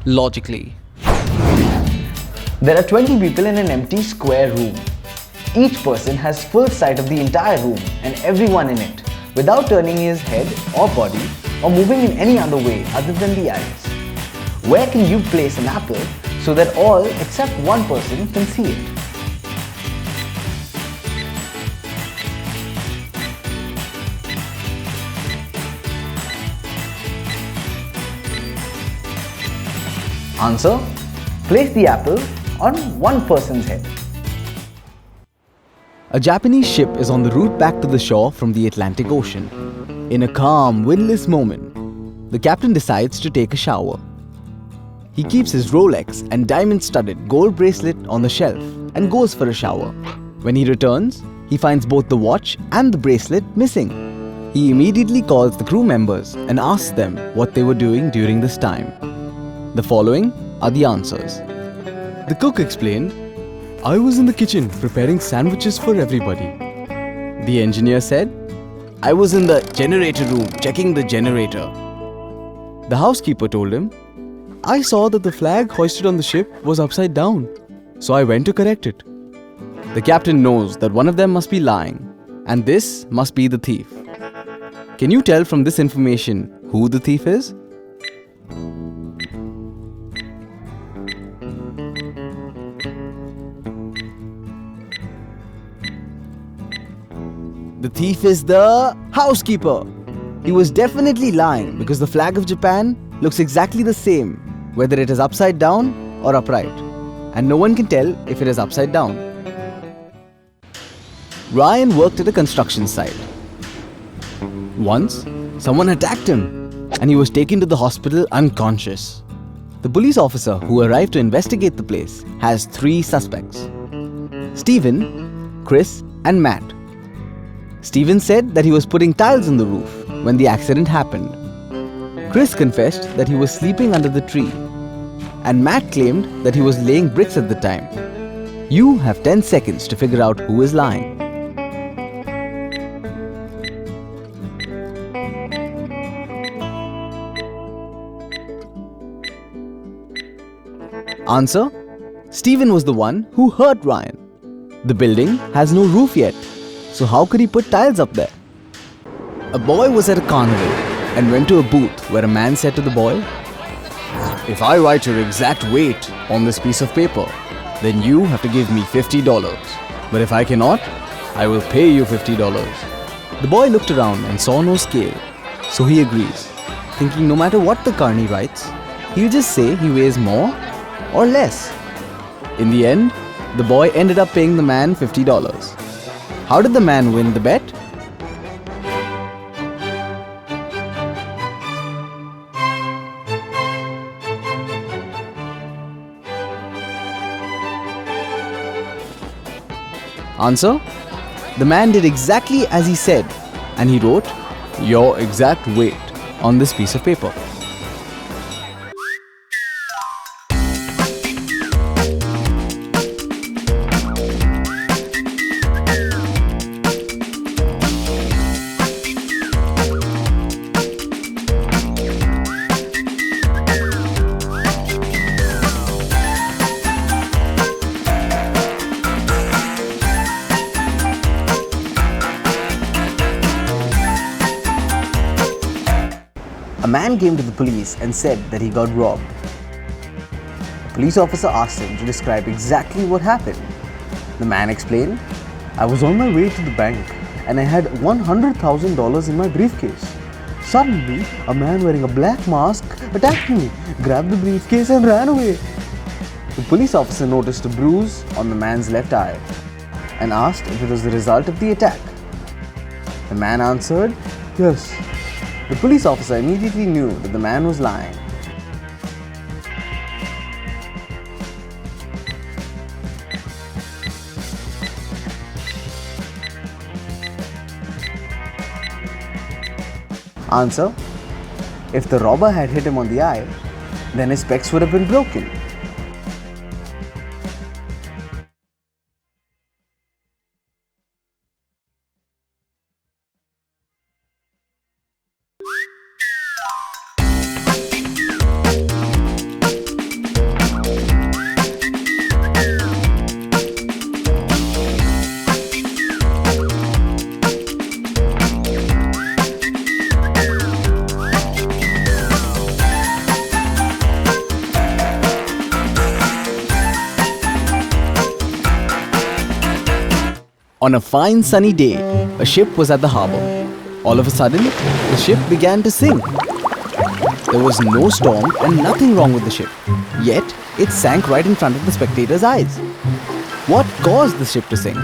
logically. There are 20 people in an empty square room. Each person has full sight of the entire room and everyone in it, without turning his head or body or moving in any other way other than the eyes. Where can you place an apple so that all except one person can see it? Answer: place the apple on one person's head. A Japanese ship is on the route back to the shore from the Atlantic Ocean. In a calm, windless moment, the captain decides to take a shower. He keeps his Rolex and diamond-studded gold bracelet on the shelf and goes for a shower. When he returns, he finds both the watch and the bracelet missing. He immediately calls the crew members and asks them what they were doing during this time. The following are the answers. The cook explained, "I was in the kitchen preparing sandwiches for everybody." The engineer said, "I was in the generator room checking the generator." The housekeeper told him, "I saw that the flag hoisted on the ship was upside down, so I went to correct it." The captain knows that one of them must be lying, and this must be the thief. Can you tell from this information who the thief is? The thief is the housekeeper. He was definitely lying because the flag of Japan looks exactly the same whether it is upside down or upright, and no one can tell if it is upside down. Ryan worked at a construction site. Once, someone attacked him and he was taken to the hospital unconscious. The police officer who arrived to investigate the place has 3 suspects: Stephen, Chris, and Matt. Stephen said that he was putting tiles on the roof when the accident happened. Chris confessed that he was sleeping under the tree, and Matt claimed that he was laying bricks at the time. You have 10 seconds to figure out who is lying. Answer: Stephen was the one who hurt Ryan. The building has no roof yet, so how could he put tiles up there? A boy was at a carnival and went to a booth where a man said to the boy, "If I write your exact weight on this piece of paper, then you have to give me $50. But if I cannot, I will pay you $50. The boy looked around and saw no scale, so he agrees, thinking no matter what the carny writes, he'll just say he weighs more or less. In the end, the boy ended up paying the man $50. How did the man win the bet? Answer: the man did exactly as he said, and he wrote your exact weight on this piece of paper. A man came to the police and said that he got robbed. A police officer asked him to describe exactly what happened. The man explained, "I was on my way to the bank and I had $100,000 in my briefcase. Suddenly, a man wearing a black mask attacked me, grabbed the briefcase and ran away." The police officer noticed a bruise on the man's left eye and asked if it was the result of the attack. The man answered, "Yes." The police officer immediately knew that the man was lying. Answer: if the robber had hit him on the eye, then his specs would have been broken. On a fine sunny day, a ship was at the harbour. All of a sudden, the ship began to sink. There was no storm and nothing wrong with the ship. Yet, it sank right in front of the spectators' eyes. What caused the ship to sink?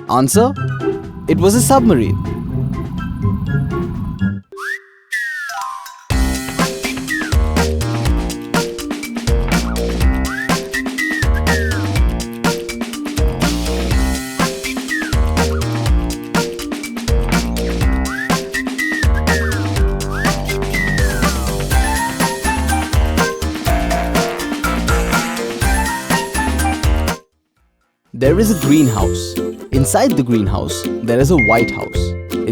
Answer: it was a submarine. There is a greenhouse. Inside the greenhouse, there is a white house.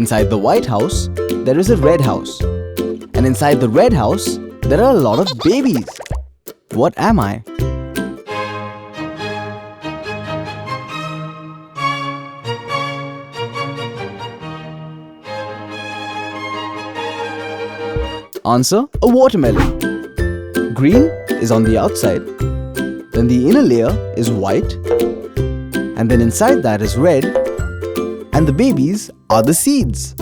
Inside the white house, there is a red house. And inside the red house, there are a lot of babies. What am I? Answer: a watermelon. Green is on the outside. Then the inner layer is white. And then inside that is red, and the babies are the seeds.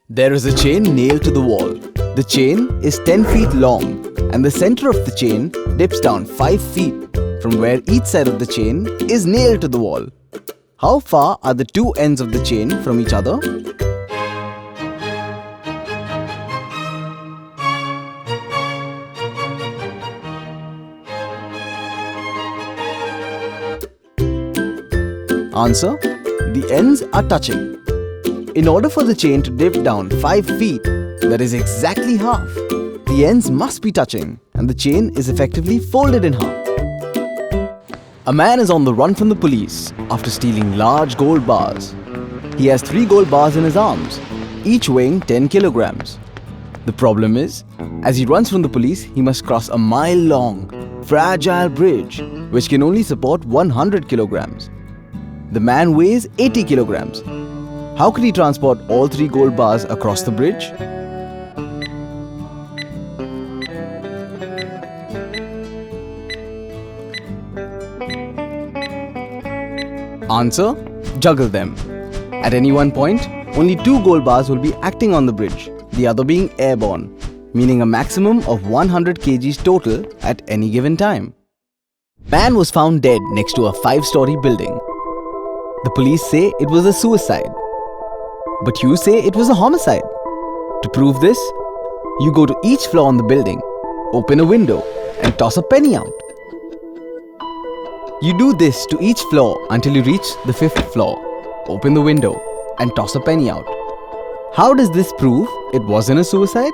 There is a chain nailed to the wall. The chain is 10 feet long and the center of the chain dips down 5 feet from where each side of the chain is nailed to the wall. How far are the two ends of the chain from each other? Answer: the ends are touching. In order for the chain to dip down 5 feet, that is exactly half, the ends must be touching and the chain is effectively folded in half. A man is on the run from the police after stealing large gold bars. He has 3 gold bars in his arms, each weighing 10 kilograms. The problem is, as he runs from the police, he must cross a mile-long, fragile bridge which can only support 100 kilograms. The man weighs 80 kilograms. How could he transport all 3 gold bars across the bridge? Answer: juggle them. At any one point, only 2 gold bars will be acting on the bridge, the other being airborne, meaning a maximum of 100 kgs total at any given time. Man was found dead next to a 5-story building. The police say it was a suicide. But you say it was a homicide. To prove this, you go to each floor on the building, open a window and toss a penny out. You do this to each floor until you reach the 5th floor, open the window and toss a penny out. How does this prove it wasn't a suicide?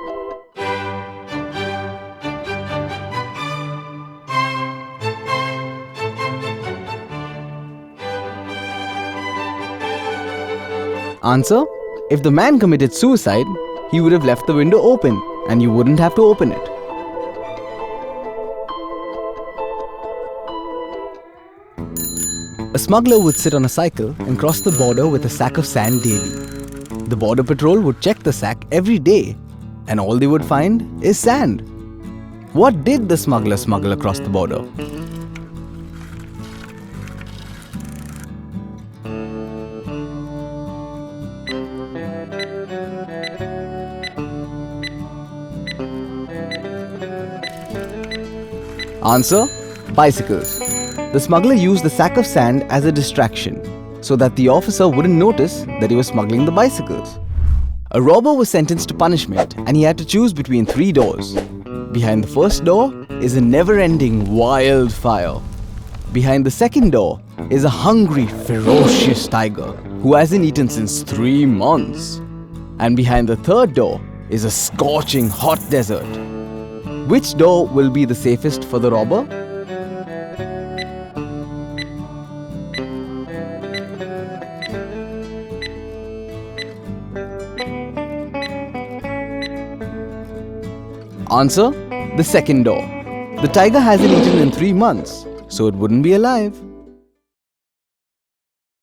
Answer: if the man committed suicide, he would have left the window open and you wouldn't have to open it. A smuggler would sit on a cycle and cross the border with a sack of sand daily. The border patrol would check the sack every day and all they would find is sand. What did the smuggler smuggle across the border? Answer: bicycles. The smuggler used the sack of sand as a distraction so that the officer wouldn't notice that he was smuggling the bicycles. A robber was sentenced to punishment and he had to choose between 3 doors. Behind the first door is a never-ending wildfire. Behind the second door is a hungry, ferocious tiger who hasn't eaten since 3 months. And behind the third door is a scorching hot desert. Which door will be the safest for the robber? Answer: the second door. The tiger hasn't eaten in 3 months, so it wouldn't be alive.